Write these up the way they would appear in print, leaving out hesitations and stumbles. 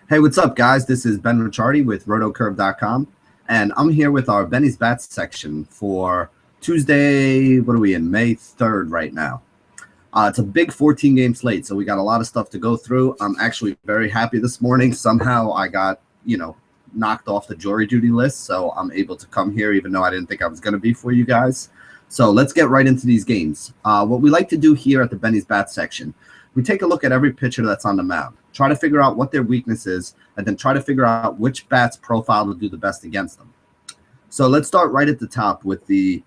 Hey, what's up, guys? This is Ben Ricciardi with rotocurve.com, and I'm here with our Benny's Bats section for Tuesday. What are we in? May 3rd right now. It's a big 14-game slate, so we got a lot of stuff to go through. I'm actually very happy this morning. Somehow I got, knocked off the jury duty list, so I'm able to come here even though I didn't think I was going to be for you guys. So let's get right into these games. What we like to do here at the Benny's Bats section, we take a look at every pitcher that's on the mound, try to figure out what their weakness is, and then try to figure out which bat's profile will do the best against them. So let's start right at the top with the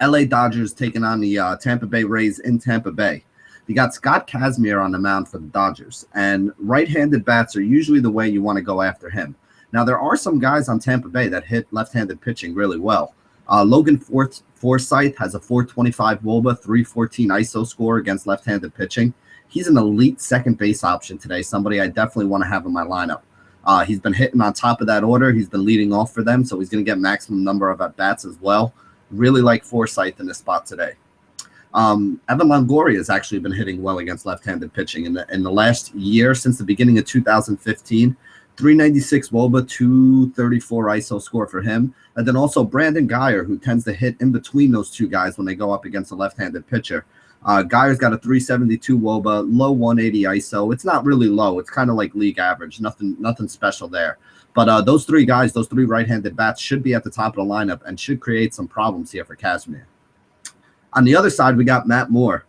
LA Dodgers taking on the Tampa Bay Rays in Tampa Bay. You got Scott Kazmir on the mound for the Dodgers, and right-handed bats are usually the way you want to go after him. Now, there are some guys on Tampa Bay that hit left-handed pitching really well. Logan Forsythe has a 425 WOBA, 314 ISO score against left-handed pitching. He's an elite second base option today, somebody I definitely want to have in my lineup. He's been hitting on top of that order. He's been leading off for them, so he's going to get maximum number of at-bats as well. Really like Forsythe in this spot today. Evan Longoria has actually been hitting well against left-handed pitching. In the last year, since the beginning of 2015, 396 WOBA, 234 ISO score for him. And then also Brandon Guyer, who tends to hit in between those two guys when they go up against a left-handed pitcher. Guyer's got a 372 WOBA, low 180 ISO. It's not really low. It's kind of like league average. Nothing special there. But those three guys, those three right-handed bats should be at the top of the lineup and should create some problems here for Kazmir. On the other side, we got Matt Moore.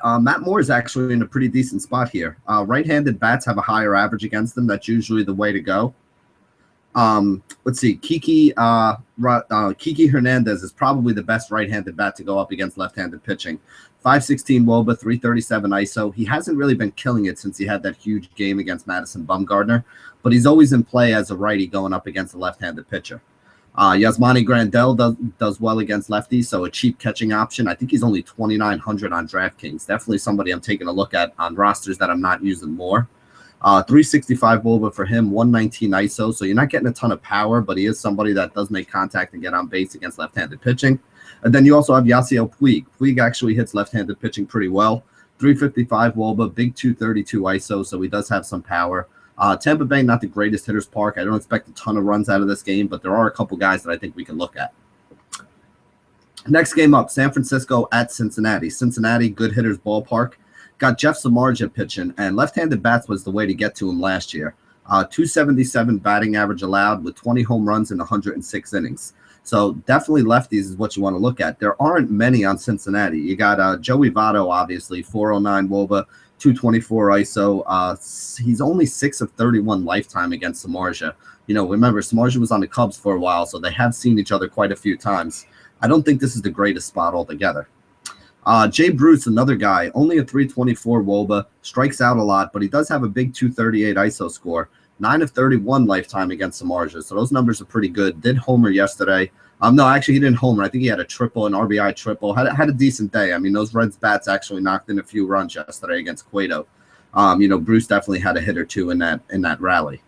Matt Moore is actually in a pretty decent spot here. Right-handed bats have a higher average against them. That's usually the way to go. Let's see. Kiki Hernandez is probably the best right-handed bat to go up against left-handed pitching. 516 WOBA, 337 ISO. He hasn't really been killing it since he had that huge game against Madison Bumgarner, but he's always in play as a righty going up against a left-handed pitcher. Yasmani Grandal does well against lefties, so a cheap catching option. I think he's only 2,900 on DraftKings. Definitely somebody I'm taking a look at on rosters that I'm not using more. 365 WOBA for him, 119 ISO, so you're not getting a ton of power, but he is somebody that does make contact and get on base against left-handed pitching. And then you also have Yasiel Puig. Puig actually hits left-handed pitching pretty well. 355 WOBA, big 232 ISO, so he does have some power. Tampa Bay, not the greatest hitter's park. I don't expect a ton of runs out of this game, but there are a couple guys that I think we can look at. Next game up, San Francisco at Cincinnati. Cincinnati, good hitter's ballpark. Got Jeff Samardzija pitching, and left-handed bats was the way to get to him last year. 277 batting average allowed with 20 home runs in 106 innings. So definitely lefties is what you want to look at. There aren't many on Cincinnati. You got Joey Votto, obviously, 409 WOBA, 224 ISO. He's only 6 of 31 lifetime against Samardzija. Remember, Samardzija was on the Cubs for a while, so they have seen each other quite a few times. I don't think this is the greatest spot altogether. Jay Bruce, another guy, only a 324 WOBA, strikes out a lot, but he does have a big 238 ISO score. 9 of 31 lifetime against Samardzija, so those numbers are pretty good. Did homer yesterday. No, actually, he didn't homer. I think he had a triple, an RBI triple. Had a decent day. I mean, those Reds bats actually knocked in a few runs yesterday against Cueto. Bruce definitely had a hit or two in that rally.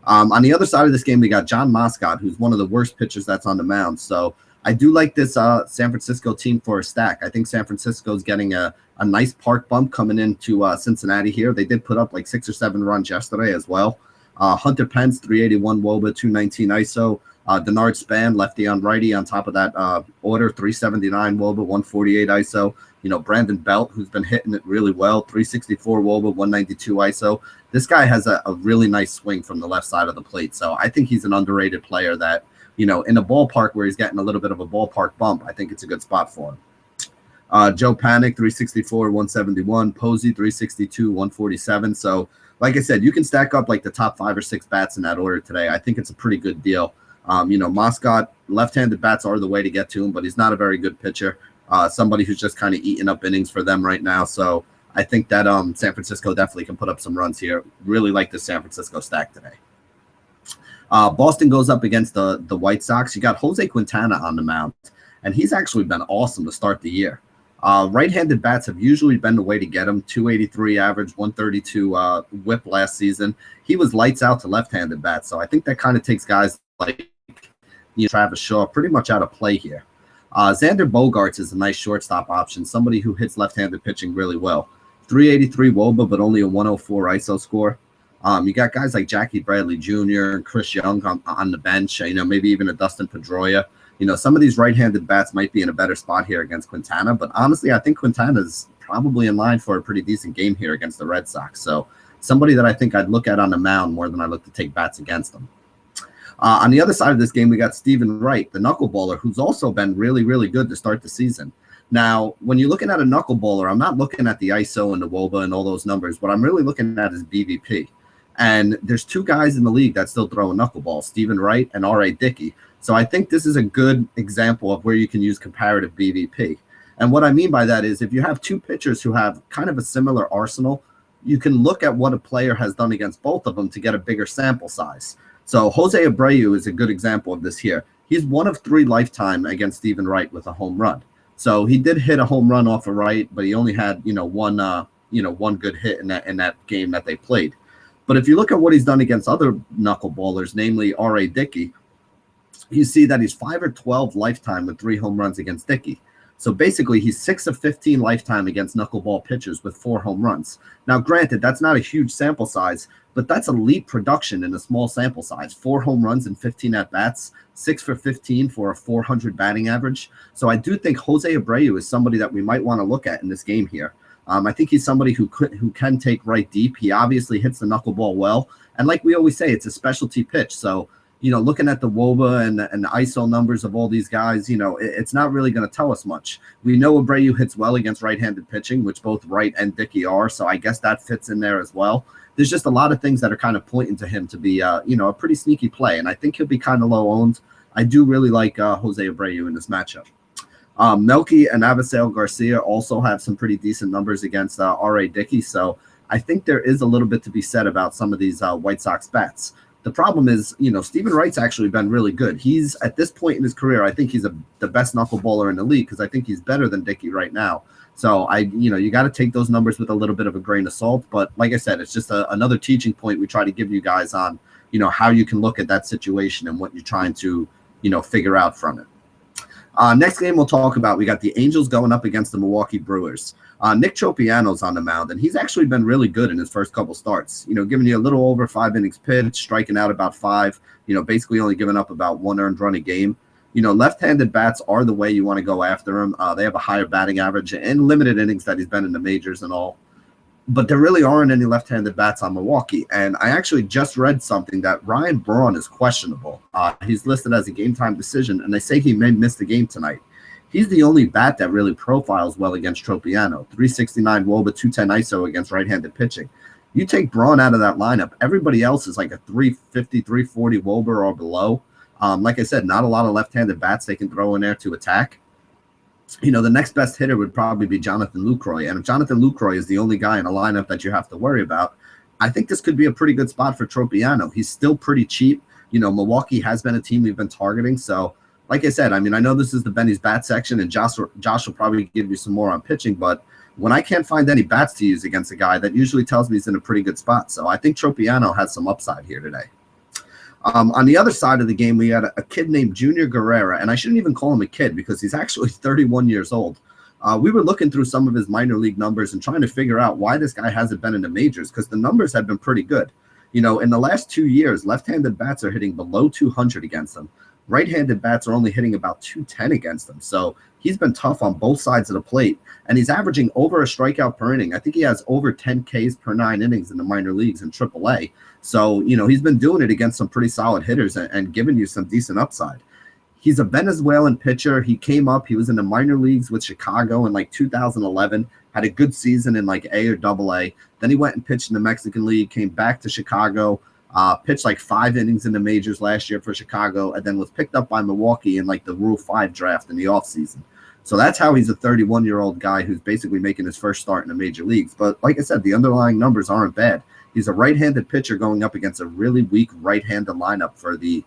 On the other side of this game, we got John Moscott, who's one of the worst pitchers that's on the mound. So I do like this San Francisco team for a stack. I think San Francisco's getting a nice park bump coming into Cincinnati here. They did put up like 6 or 7 runs yesterday as well. Hunter Pence, 381 WOBA, 219 ISO. Denard Span, lefty on righty on top of that order, 379 WOBA, 148 ISO. Brandon Belt, who's been hitting it really well, 364 WOBA, 192 ISO. This guy has a really nice swing from the left side of the plate. So I think he's an underrated player that, in a ballpark where he's getting a little bit of a ballpark bump, I think it's a good spot for him. Joe Panic, 364, 171. Posey, 362, 147. So, like I said, you can stack up like the top 5 or 6 bats in that order today. I think it's a pretty good deal. Moscott, left-handed bats are the way to get to him, but he's not a very good pitcher. Somebody who's just kind of eating up innings for them right now. So I think that San Francisco definitely can put up some runs here. Really like the San Francisco stack today. Boston goes up against the White Sox. You got Jose Quintana on the mound, and he's actually been awesome to start the year. Right-handed bats have usually been the way to get him. 283 average, 132 whip last season. He was lights out to left-handed bats, so I think that kind of takes guys like Travis Shaw pretty much out of play here. Xander Bogaerts is a nice shortstop option, somebody who hits left-handed pitching really well. 383 WOBA, but only a 104 ISO score. You got guys like Jackie Bradley Jr. and Chris Young on the bench, maybe even a Dustin Pedroia. Some of these right-handed bats might be in a better spot here against Quintana, but honestly, I think Quintana's probably in line for a pretty decent game here against the Red Sox. So somebody that I think I'd look at on the mound more than I look to take bats against them. On the other side of this game, we got Stephen Wright, the knuckleballer, who's also been really, really good to start the season. Now, when you're looking at a knuckleballer, I'm not looking at the ISO and the WOBA and all those numbers. What I'm really looking at is BVP. And there's two guys in the league that still throw a knuckleball, Stephen Wright and R.A. Dickey. So I think this is a good example of where you can use comparative BVP. And what I mean by that is if you have two pitchers who have kind of a similar arsenal, you can look at what a player has done against both of them to get a bigger sample size. So Jose Abreu is a good example of this here. He's 1 of 3 lifetime against Stephen Wright with a home run. So he did hit a home run off of Wright, but he only had one good hit in that game that they played. But if you look at what he's done against other knuckleballers, namely R.A. Dickey, you see that he's 5 of 12 lifetime with 3 home runs against Dickey. So basically, he's 6 of 15 lifetime against knuckleball pitchers with 4 home runs. Now, granted, that's not a huge sample size, but that's elite production in a small sample size. 4 home runs and 15 at-bats, 6 for 15 for a 400 batting average. So I do think Jose Abreu is somebody that we might want to look at in this game here. I think he's somebody who can take right deep. He obviously hits the knuckleball well. And like we always say, it's a specialty pitch. So looking at the WOBA and the ISO numbers of all these guys, it's not really going to tell us much. We know Abreu hits well against right-handed pitching, which both Wright and Dickey are, so I guess that fits in there as well. There's just a lot of things that are kind of pointing to him to be, a pretty sneaky play, and I think he'll be kind of low-owned. I do really like Jose Abreu in this matchup. Melky and Avisail Garcia also have some pretty decent numbers against R.A. Dickey, so I think there is a little bit to be said about some of these White Sox bats. The problem is, Stephen Wright's actually been really good. He's, at this point in his career, I think he's the best knuckleballer in the league because I think he's better than Dickey right now. So, you got to take those numbers with a little bit of a grain of salt. But like I said, it's just another teaching point we try to give you guys on, how you can look at that situation and what you're trying to, figure out from it. Next game we'll talk about, we got the Angels going up against the Milwaukee Brewers. Nick Tropiano's on the mound, and he's actually been really good in his first couple starts. Giving you a little over 5 innings pitched, striking out about 5, basically only giving up about 1 earned run a game. Left-handed bats are the way you want to go after him. They have a higher batting average and limited innings that he's been in the majors and all. But there really aren't any left-handed bats on Milwaukee. And I actually just read something that Ryan Braun is questionable. He's listed as a game-time decision, and they say he may miss the game tonight. He's the only bat that really profiles well against Tropiano. 369 WOBA, 210 ISO against right-handed pitching. You take Braun out of that lineup, everybody else is like a 350, 340 WOBA or below. Like I said, not a lot of left-handed bats they can throw in there to attack. The next best hitter would probably be Jonathan Lucroy. And if Jonathan Lucroy is the only guy in a lineup that you have to worry about, I think this could be a pretty good spot for Tropiano. He's still pretty cheap. Milwaukee has been a team we've been targeting. So, like I said, I know this is the Benny's bat section, and Josh will probably give you some more on pitching. But when I can't find any bats to use against a guy, that usually tells me he's in a pretty good spot. So I think Tropiano has some upside here today. On the other side of the game, we had a kid named Junior Guerrera, and I shouldn't even call him a kid because he's actually 31 years old. We were looking through some of his minor league numbers and trying to figure out why this guy hasn't been in the majors because the numbers have been pretty good. In the last 2 years, left-handed bats are hitting below 200 against him. Right-handed bats are only hitting about 210 against him. So he's been tough on both sides of the plate, and he's averaging over a strikeout per inning. I think he has over 10 Ks per 9 innings in the minor leagues in AAA. So, he's been doing it against some pretty solid hitters and giving you some decent upside. He's a Venezuelan pitcher. He came up. He was in the minor leagues with Chicago in 2011, had a good season in A or AA. Then he went and pitched in the Mexican League, came back to Chicago, pitched 5 innings in the majors last year for Chicago, and then was picked up by Milwaukee in the Rule 5 draft in the offseason. So that's how he's a 31-year-old guy who's basically making his first start in the major leagues. But like I said, the underlying numbers aren't bad. He's a right-handed pitcher going up against a really weak right-handed lineup for the,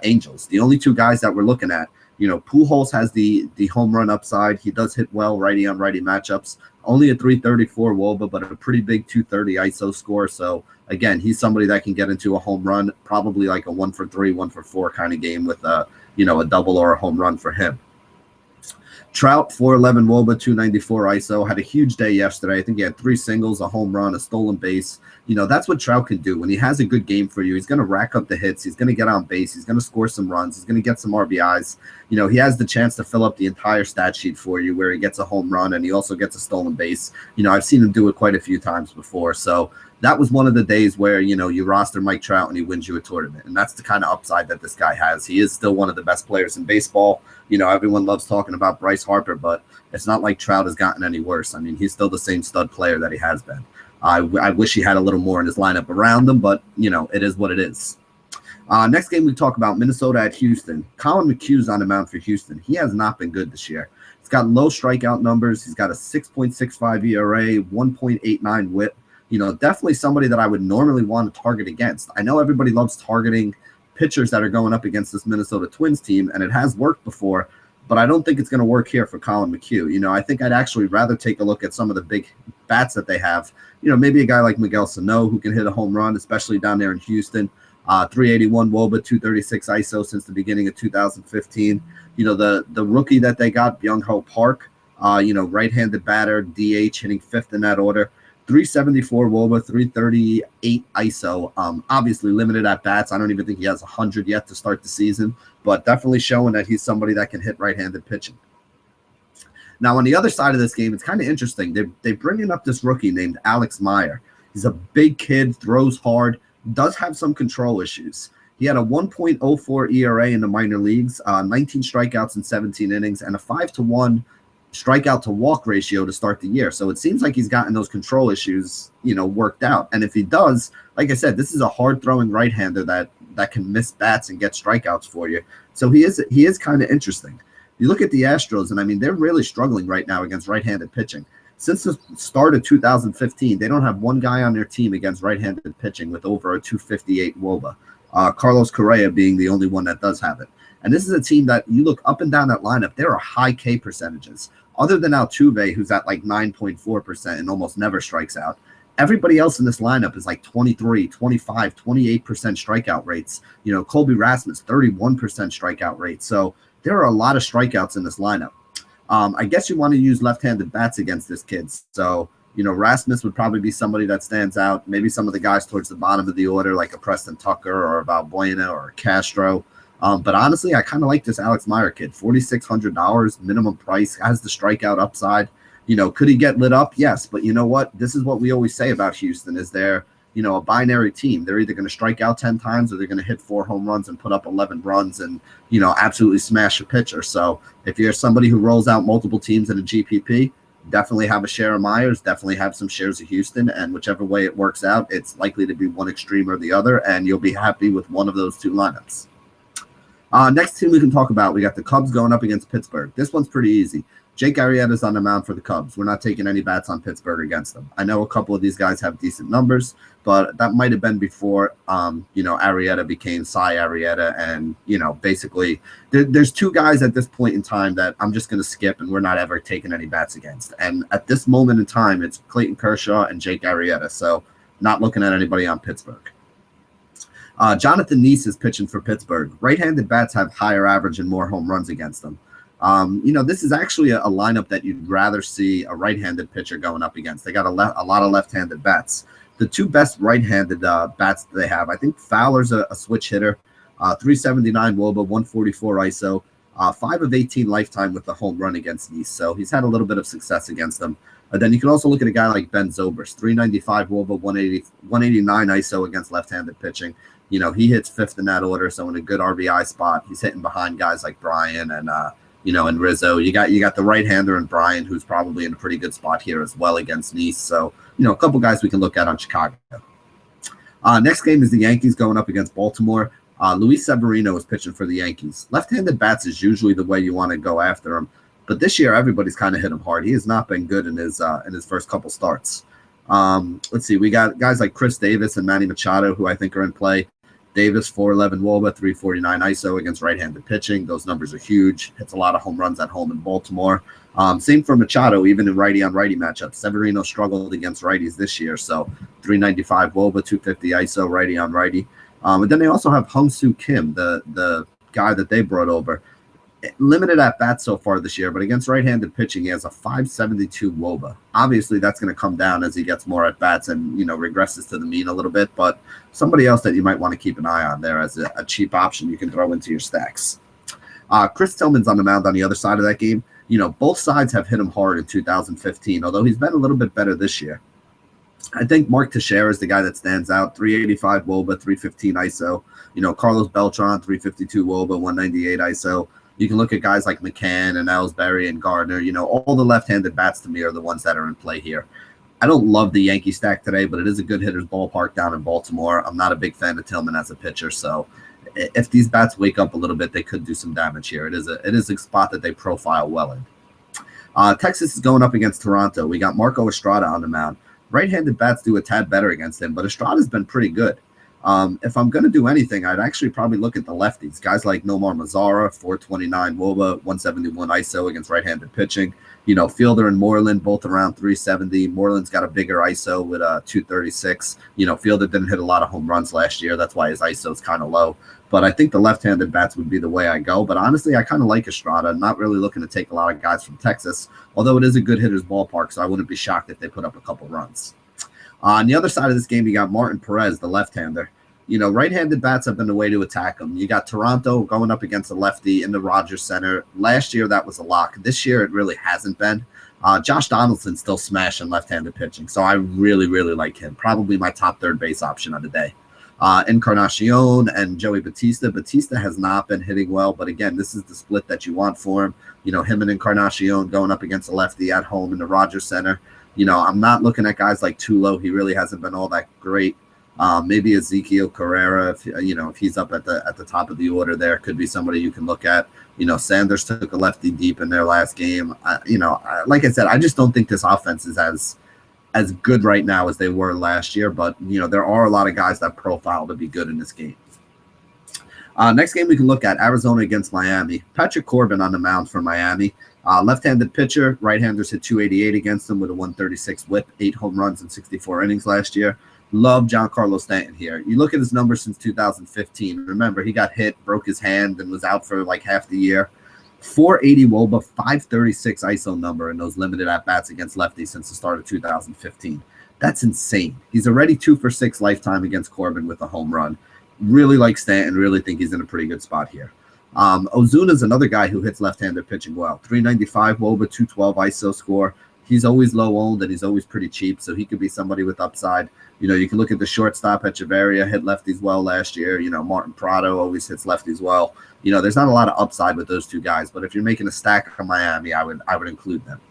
Angels. The only 2 guys that we're looking at, Pujols has the home run upside. He does hit well righty on righty matchups. Only a 334 WOBA, but a pretty big 230 ISO score. So again, he's somebody that can get into a home run, probably like a 1 for 3, 1 for 4 kind of game with a double or a home run for him. Trout, 411 WOBA, 294 ISO, had a huge day yesterday. I think he had 3 singles, a home run, a stolen base. That's what Trout can do. When he has a good game for you, he's going to rack up the hits. He's going to get on base. He's going to score some runs. He's going to get some RBIs. He has the chance to fill up the entire stat sheet for you where he gets a home run and he also gets a stolen base. I've seen him do it quite a few times before. So that was one of the days where, you roster Mike Trout and he wins you a tournament. And that's the kind of upside that this guy has. He is still one of the best players in baseball. Everyone loves talking about Bryce Harper, but it's not like Trout has gotten any worse. I mean, he's still the same stud player that he has been. I wish he had a little more in his lineup around him, but, it is what it is. Next game we talk about Minnesota at Houston. Colin McHugh's on the mound for Houston. He has not been good this year. He's got low strikeout numbers. He's got a 6.65 ERA, 1.89 WHIP. Definitely somebody that I would normally want to target against. I know everybody loves targeting pitchers that are going up against this Minnesota Twins team, and it has worked before, but I don't think it's going to work here for Colin McHugh. I think I'd actually rather take a look at some of the big bats that they have. Maybe a guy like Miguel Sano who can hit a home run, especially down there in Houston. 381 WOBA, 236 ISO since the beginning of 2015. The rookie that they got, Byung-Ho Park, right-handed batter, DH, hitting 5th in that order. 374 WOBA, 338 ISO. Obviously limited at bats. I don't even think he has 100 yet to start the season, but definitely showing that he's somebody that can hit right-handed pitching. Now, on the other side of this game, it's kind of interesting. They're bringing up this rookie named Alex Meyer. He's a big kid, throws hard, does have some control issues. He had a 1.04 ERA in the minor leagues, 19 strikeouts in 17 innings, and a 5-to-1 strikeout to walk ratio to start the year. So it seems like he's gotten those control issues, worked out. And if he does, like I said, this is a hard throwing right-hander that can miss bats and get strikeouts for you. So he is kind of interesting. You look at the Astros, and I mean, they're really struggling right now against right-handed pitching. Since the start of 2015, they don't have one guy on their team against right-handed pitching with over a 258 WOBA. Carlos Correa being the only one that does have it. And this is a team that you look up and down that lineup, there are high K percentages. Other than Altuve, who's at like 9.4% and almost never strikes out, everybody else in this lineup is like 23, 25, 28% strikeout rates. Colby Rasmus, 31% strikeout rate. So there are a lot of strikeouts in this lineup. I guess you want to use left-handed bats against this kid. So, Rasmus would probably be somebody that stands out. Maybe some of the guys towards the bottom of the order, like a Preston Tucker or a Valbuena or a Castro. But honestly, I kind of like this Alex Meyer kid. $4,600 minimum price, has the strikeout upside. Could he get lit up? Yes. But you know what? This is what we always say about Houston is they're, a binary team. They're either going to strike out 10 times or they're going to hit 4 home runs and put up 11 runs and, absolutely smash a pitcher. So if you're somebody who rolls out multiple teams in a GPP, definitely have a share of Myers, definitely have some shares of Houston, and whichever way it works out, it's likely to be one extreme or the other, and you'll be happy with one of those two lineups. Next team we can talk about, we got the Cubs going up against Pittsburgh. This one's pretty easy. Jake Arrieta's on the mound for the Cubs. We're not taking any bats on Pittsburgh against them. I know a couple of these guys have decent numbers, but that might have been before, Arrieta became Cy Arrieta. And, basically there's 2 guys at this point in time that I'm just going to skip and we're not ever taking any bats against. And at this moment in time, it's Clayton Kershaw and Jake Arrieta. So not looking at anybody on Pittsburgh. Jonathan Neese is pitching for Pittsburgh. Right-handed bats have higher average and more home runs against them. This is actually a lineup that you'd rather see a right-handed pitcher going up against. They got a lot of left-handed bats. The 2 best right-handed bats that they have, I think Fowler's a switch hitter, 379 WOBA, 144 ISO, 5 of 18 lifetime with the home run against Neese. So he's had a little bit of success against them. Then you can also look at a guy like Ben Zobrist, 395 WOBA, 189 ISO against left-handed pitching. He hits 5th in that order, so in a good RBI spot. He's hitting behind guys like Bryan and and Rizzo. You got the right-hander and Bryan, who's probably in a pretty good spot here as well against Neese. So, a couple guys we can look at on Chicago. Next game is the Yankees going up against Baltimore. Luis Severino is pitching for the Yankees. Left-handed bats is usually the way you want to go after him, but this year everybody's kind of hit him hard. He has not been good in his first couple starts. Let's see. We got guys like Chris Davis and Manny Machado, who I think are in play. Davis, 411 WOBA, 349 ISO against right-handed pitching. Those numbers are huge. Hits a lot of home runs at home in Baltimore. Same for Machado, even in righty-on-righty matchups. Severino struggled against righties this year, so 395 WOBA, 250 ISO, righty-on-righty. And then they also have Hung Soo Kim, the guy that they brought over. Limited at bats so far this year, but against right-handed pitching, he has a 5.72 WOBA. Obviously, that's going to come down as he gets more at bats and regresses to the mean a little bit. But somebody else that you might want to keep an eye on there as a cheap option you can throw into your stacks. Chris Tillman's on the mound on the other side of that game. Both sides have hit him hard in 2015, although he's been a little bit better this year. I think Mark Teixeira is the guy that stands out. 385 WOBA, 315 ISO. Carlos Beltran, 352 WOBA, 198 ISO. You can look at guys like McCann and Ellsbury and Gardner. All the left-handed bats to me are the ones that are in play here. I don't love the Yankee stack today, but it is a good hitter's ballpark down in Baltimore. I'm not a big fan of Tillman as a pitcher, so if these bats wake up a little bit, they could do some damage here. It is a spot that they profile well in. Texas is going up against Toronto. We got Marco Estrada on the mound. Right-handed bats do a tad better against him, but Estrada's been pretty good. If I'm going to do anything, I'd actually probably look at the lefties. Guys like Nomar Mazara, 429 WOBA, 171 ISO against right-handed pitching. Fielder and Moreland, both around 370. Moreland's got a bigger ISO with 236. Fielder didn't hit a lot of home runs last year. That's why his ISO is kind of low. But I think the left-handed bats would be the way I go. But honestly, I kind of like Estrada. Not really looking to take a lot of guys from Texas, although it is a good hitter's ballpark, so I wouldn't be shocked if they put up a couple runs. On the other side of this game, you got Martin Perez, the left-hander. Right-handed bats have been the way to attack them. You got Toronto going up against a lefty in the Rogers Center. Last year, that was a lock. This year, it really hasn't been. Josh Donaldson's still smashing left-handed pitching, so I really, really like him. Probably my top third base option of the day. Encarnacion and Joey Batista. Batista has not been hitting well, but again, this is the split that you want for him. Him and Encarnacion going up against a lefty at home in the Rogers Center. I'm not looking at guys like Tulo. He really hasn't been all that great. Maybe Ezekiel Carrera, if he's up at the top of the order there, could be somebody you can look at. Sanders took a lefty deep in their last game. Like I said, I just don't think this offense is as good right now as they were last year, but there are a lot of guys that profile to be good in this game. Next game we can look at Arizona against Miami. Patrick Corbin on the mound for Miami. Left-handed pitcher, right-handers hit 288 against him with a 136 whip, 8 home runs in 64 innings last year. Love Giancarlo Stanton here. You look at his numbers since 2015. Remember, he got hit, broke his hand, and was out for like half the year. 480 WOBA, 536 ISO number in those limited at-bats against lefties since the start of 2015. That's insane. He's already 2 for 6 lifetime against Corbin with a home run. Really like Stanton. Really think he's in a pretty good spot here. Ozuna's another guy who hits left-handed pitching well. 395 WOBA, 212 ISO score. He's always low-owned, and he's always pretty cheap, so he could be somebody with upside. You can look at the shortstop at Echeverria, hit lefties well last year. Martin Prado always hits lefties well. There's not a lot of upside with those two guys, but if you're making a stack from Miami, I would include them.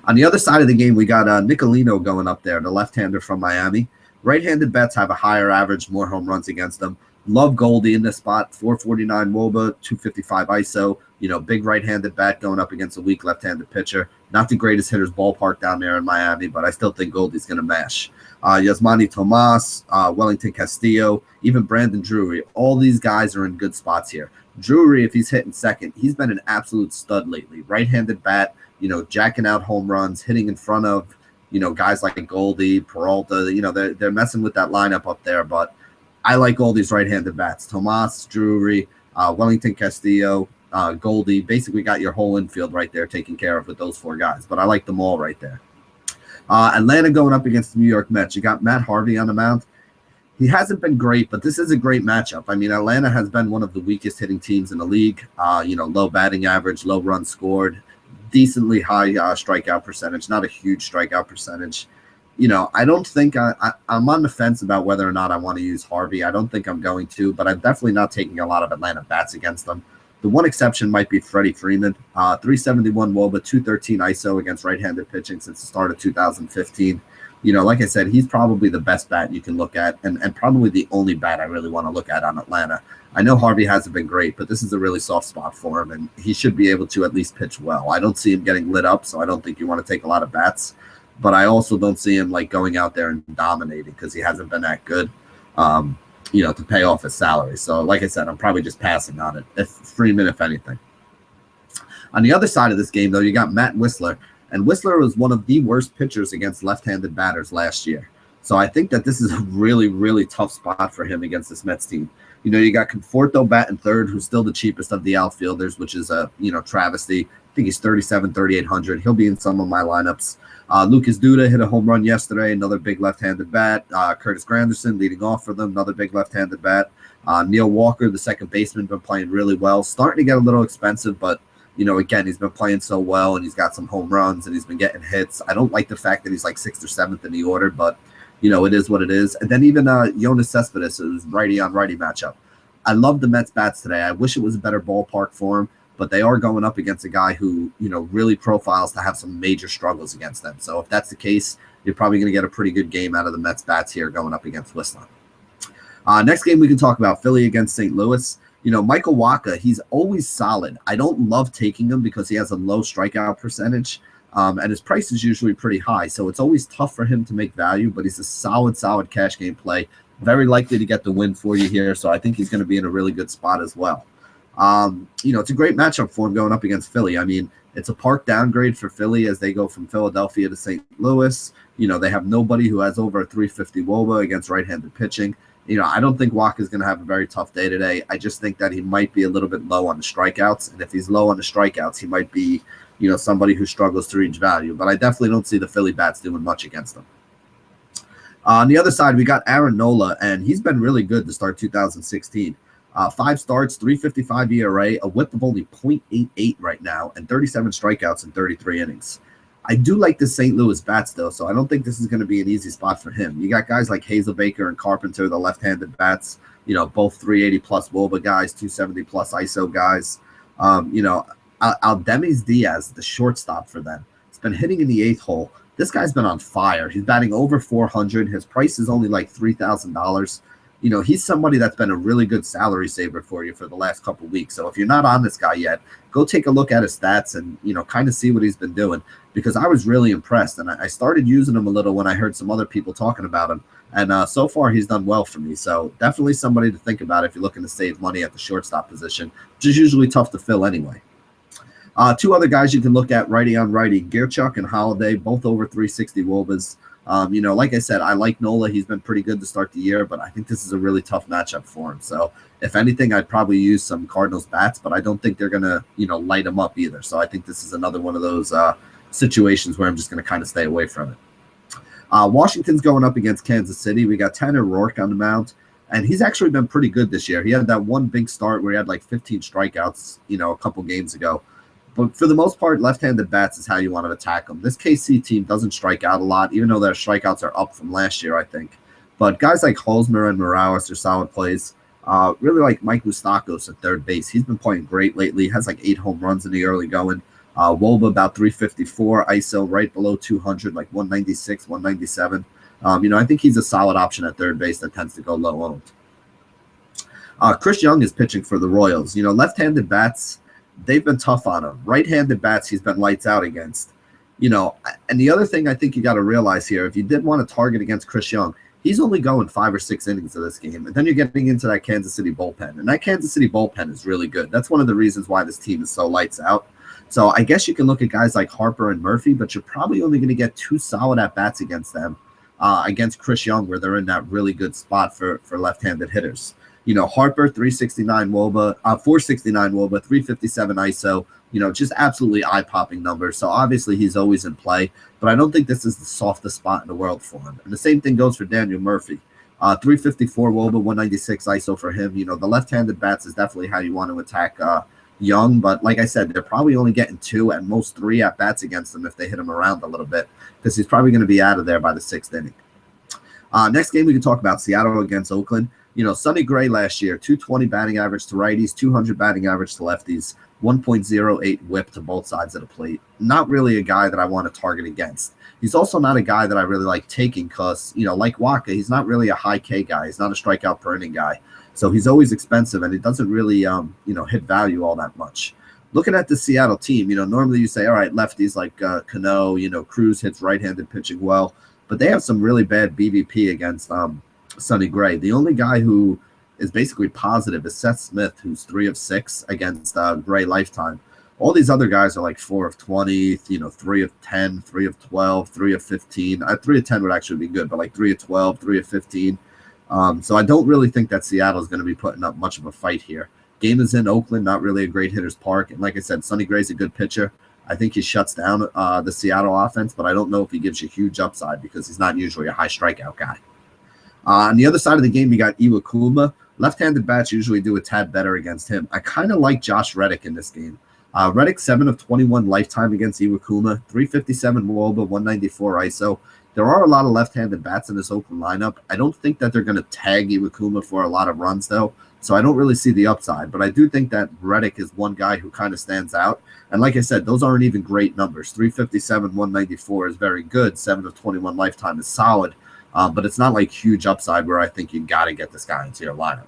On the other side of the game, we got Nicolino going up there, the left-hander from Miami. Right-handed bets have a higher average, more home runs against them. Love Goldie in this spot, 449 WOBA, 255 ISO. Big right-handed bat going up against a weak left-handed pitcher. Not the greatest hitter's ballpark down there in Miami, but I still think Goldie's going to mash. Yasmani Tomas, Wellington Castillo, even Brandon Drury. All these guys are in good spots here. Drury, if he's hitting second, he's been an absolute stud lately. Right-handed bat, jacking out home runs, hitting in front of, guys like Goldie, Peralta. They're messing with that lineup up there, but I like all these right-handed bats. Tomas, Drury, Wellington Castillo, Goldie. Basically got your whole infield right there taken care of with those 4 guys, but I like them all right there. Atlanta going up against the New York Mets. You got Matt Harvey on the mound. He hasn't been great, but this is a great matchup. I mean, Atlanta has been one of the weakest hitting teams in the league. Low batting average, low runs scored, decently high strikeout percentage, not a huge strikeout percentage. I don't think I'm on the fence about whether or not I want to use Harvey. I don't think I'm going to, but I'm definitely not taking a lot of Atlanta bats against them. The one exception might be Freddie Freeman, 371 WOBA, 213 ISO against right-handed pitching since the start of 2015. Like I said, he's probably the best bat you can look at and probably the only bat I really want to look at on Atlanta. I know Harvey hasn't been great, but this is a really soft spot for him, and he should be able to at least pitch well. I don't see him getting lit up, so I don't think you want to take a lot of bats, but I also don't see him like going out there and dominating because he hasn't been that good. To pay off his salary. So like I said, I'm probably just passing on it. If Freeman, if anything. On the other side of this game, though, you got Matt Whistler. And Whistler was one of the worst pitchers against left-handed batters last year. So I think that this is a really, really tough spot for him against this Mets team. You got Conforto batting third, who's still the cheapest of the outfielders, which is a, travesty. I think he's 3,800. He'll be in some of my lineups. Lucas Duda hit a home run yesterday, another big left-handed bat. Curtis Granderson leading off for them, another big left-handed bat. Neil Walker, the second baseman, been playing really well. Starting to get a little expensive, but again, he's been playing so well, and he's got some home runs, and he's been getting hits. I don't like the fact that he's like 6th or 7th in the order, but it is what it is. And then even Jonas Cespedes, who's righty-on-righty matchup. I love the Mets bats today. I wish it was a better ballpark for him, but they are going up against a guy who, really profiles to have some major struggles against them. So if that's the case, you're probably going to get a pretty good game out of the Mets bats here going up against Whistler. Next game we can talk about, Philly against St. Louis. Michael Wacha, he's always solid. I don't love taking him because he has a low strikeout percentage. And his price is usually pretty high, so it's always tough for him to make value, but he's a solid cash game play. Very likely to get the win for you here, so I think he's going to be in a really good spot as well. It's a great matchup for him going up against Philly. I mean, it's a park downgrade for Philly as they go from Philadelphia to St. Louis. They have nobody who has over a 350 WOBA against right-handed pitching. I don't think Wacha is going to have a very tough day today. I just think that he might be a little bit low on the strikeouts, and if he's low on the strikeouts, he might be somebody who struggles to reach value. But I definitely don't see the Philly bats doing much against them. On the other side, we got Aaron Nola, and he's been really good to start 2016. 5 starts, 3.55 ERA, a whip of only .88 right now, and 37 strikeouts in 33 innings. I do like the St. Louis bats, though, so I don't think this is going to be an easy spot for him. You got guys like Hazelbaker and Carpenter, the left-handed bats, both 380-plus WOBA guys, 270-plus ISO guys. Aldemis Diaz, the shortstop for them, has been hitting in the 8th hole. This guy's been on fire. He's batting over 400. His price is only like $3,000. He's somebody that's been a really good salary saver for you for the last couple of weeks. So if you're not on this guy yet, go take a look at his stats and, kind of see what he's been doing, because I was really impressed. And I started using him a little when I heard some other people talking about him. And so far, he's done well for me. So definitely somebody to think about if you're looking to save money at the shortstop position, which is usually tough to fill anyway. 2 other guys you can look at, righty on righty, Gearchuk and Holiday, both over 360 WOBAs. Like I said, I like Nola. He's been pretty good to start the year, but I think this is a really tough matchup for him. So if anything, I'd probably use some Cardinals bats, but I don't think they're going to, light him up either. So I think this is another one of those situations where I'm just going to kind of stay away from it. Washington's going up against Kansas City. We got Tanner Roark on the mound, and he's actually been pretty good this year. He had that one big start where he had like 15 strikeouts, a couple games ago. But for the most part, left-handed bats is how you want to attack them. This KC team doesn't strike out a lot, even though their strikeouts are up from last year, I think. But guys like Hosmer and Morales are solid plays. Really like Mike Moustakas at third base. He's been playing great lately. He has like 8 home runs in the early going. WOBA about 354. ISO right below 200, like 196, 197. I think he's a solid option at third base that tends to go low owned. Chris Young is pitching for the Royals. Left-handed bats, they've been tough on him. Right-handed bats, he's been lights out against. And the other thing I think you got to realize here, if you did want to target against Chris Young, he's only going 5 or 6 innings of this game. And then you're getting into that Kansas City bullpen. And that Kansas City bullpen is really good. That's one of the reasons why this team is so lights out. So I guess you can look at guys like Harper and Murphy, but you're probably only going to get 2 solid at-bats against them, against Chris Young, where they're in that really good spot for left-handed hitters. Harper, 369 WOBA, 469 WOBA, 357 ISO, just absolutely eye-popping numbers. So obviously he's always in play, but I don't think this is the softest spot in the world for him. And the same thing goes for Daniel Murphy. 354 WOBA, 196 ISO for him. The left-handed bats is definitely how you want to attack Young, but like I said, they're probably only getting 2 at most 3 at-bats against him if they hit him around a little bit, because he's probably going to be out of there by the 6th inning. Next game we can talk about, Seattle against Oakland. Sonny Gray last year, 220 batting average to righties, 200 batting average to lefties, 1.08 whip to both sides of the plate. Not really a guy that I want to target against. He's also not a guy that I really like taking because, like Wacha, he's not really a high K guy. He's not a strikeout per inning guy. So he's always expensive, and he doesn't really, hit value all that much. Looking at the Seattle team, normally you say, all right, lefties like Cano, Cruz hits right-handed pitching well, but they have some really bad BVP against Sonny Gray. The only guy who is basically positive is Seth Smith, who's 3 of 6 against Gray lifetime. All these other guys are like 4 of 20, 3 of 10, 3 of 12, 3 of 15. 3 of 10 would actually be good, but like 3 of 12, 3 of 15. So I don't really think that Seattle is going to be putting up much of a fight here. Game is in Oakland, not really a great hitter's park. And like I said, Sonny Gray's a good pitcher. I think he shuts down the Seattle offense, but I don't know if he gives you huge upside because he's not usually a high strikeout guy. On the other side of the game, you got Iwakuma. Left-handed bats usually do a tad better against him. I kind of like Josh Reddick in this game. Reddick 7 of 21 lifetime against Iwakuma, 357 WOBA, 194 ISO. There are a lot of left-handed bats in this Oakland lineup. I don't think that they're going to tag Iwakuma for a lot of runs, though, so I don't really see the upside. But I do think that Reddick is one guy who kind of stands out. And like I said, those aren't even great numbers. 357, 194 is very good. 7 of 21 lifetime is solid. But it's not like huge upside where I think you got to get this guy into your lineup.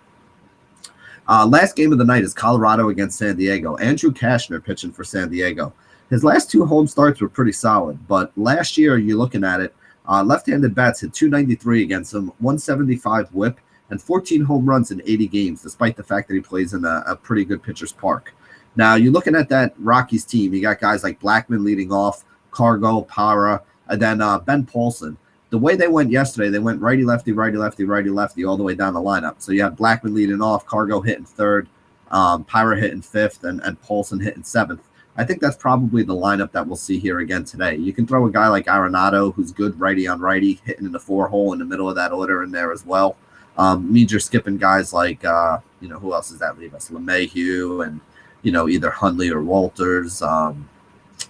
Last game of the night is Colorado against San Diego. Andrew Cashner pitching for San Diego. His last 2 home starts were pretty solid, but last year, you're looking at it, left-handed bats hit 293 against him, 175 whip, and 14 home runs in 80 games, despite the fact that he plays in a pretty good pitcher's park. Now, you're looking at that Rockies team. You got guys like Blackman leading off, Cargo, Para, and then Ben Paulson. The way they went yesterday, they went righty, lefty, righty, lefty, righty, lefty, all the way down the lineup. So you have Blackman leading off, Cargo hitting third, Pyra hitting fifth, and Paulson hitting seventh. I think that's probably the lineup that we'll see here again today. You can throw a guy like Arenado, who's good righty on righty, hitting in the 4-hole in the middle of that order in there as well. Means you're skipping guys like, who else does that leave us? LeMahieu and, either Hundley or Walters.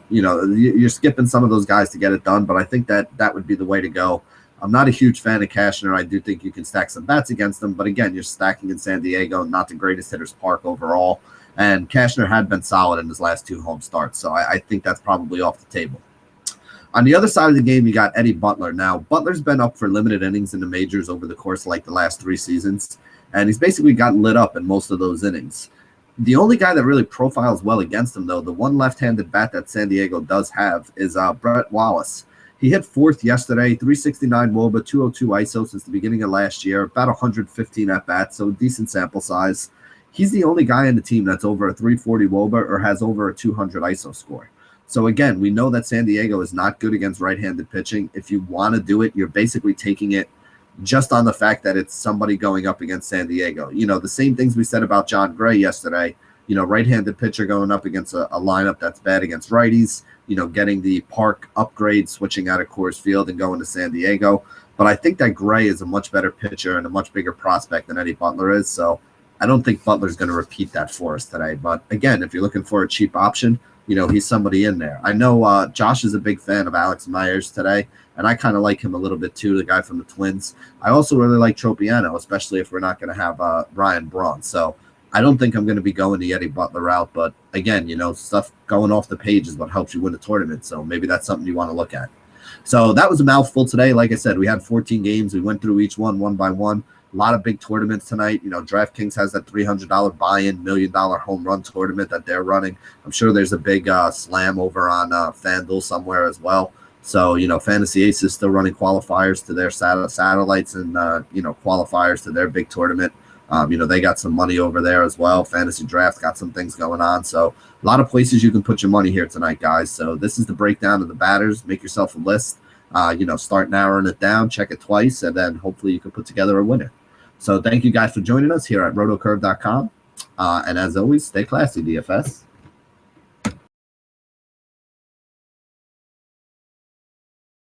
You're skipping some of those guys to get it done, but I think that would be the way to go. I'm not a huge fan of Cashner. I do think you can stack some bats against them, but again, you're stacking in San Diego, not the greatest hitter's park overall, and Cashner had been solid in his last 2 home starts, so I think that's probably off the table. On the other side of the game, you got Eddie Butler. Now, Butler's been up for limited innings in the majors over the course of like the last 3 seasons, and he's basically gotten lit up in most of those innings. The only guy that really profiles well against him, though, the one left-handed bat that San Diego does have is Brett Wallace. He hit 4th yesterday, 369 WOBA, 202 ISO since the beginning of last year, about 115 at-bats, so decent sample size. He's the only guy in the team that's over a 340 WOBA or has over a 200 ISO score. So, again, we know that San Diego is not good against right-handed pitching. If you want to do it, you're basically taking it just on the fact that it's somebody going up against San Diego. The same things we said about John Gray yesterday, right-handed pitcher going up against a lineup that's bad against righties, getting the park upgrade, switching out of Coors Field and going to San Diego. But I think that Gray is a much better pitcher and a much bigger prospect than Eddie Butler is. So I don't think Butler's going to repeat that for us today. But again, if you're looking for a cheap option, he's somebody in there. I know Josh is a big fan of Alex Myers today, and I kind of like him a little bit too, the guy from the Twins. I also really like Tropiano, especially if we're not going to have Ryan Braun. So I don't think I'm going to be going the Eddie Butler route, but again, stuff going off the page is what helps you win a tournament, so maybe that's something you want to look at. So that was a mouthful today. Like I said, we had 14 games. We went through each one by one. A lot of big tournaments tonight. DraftKings has that $300 buy-in, $1 million home run tournament that they're running. I'm sure there's a big slam over on FanDuel somewhere as well. So, Fantasy Ace is still running qualifiers to their satellites and, qualifiers to their big tournament. They got some money over there as well. Fantasy Draft got some things going on. So a lot of places you can put your money here tonight, guys. So this is the breakdown of the batters. Make yourself a list. Start narrowing it down, check it twice, and then hopefully you can put together a winner. So thank you guys for joining us here at rotocurve.com. And as always, stay classy, DFS.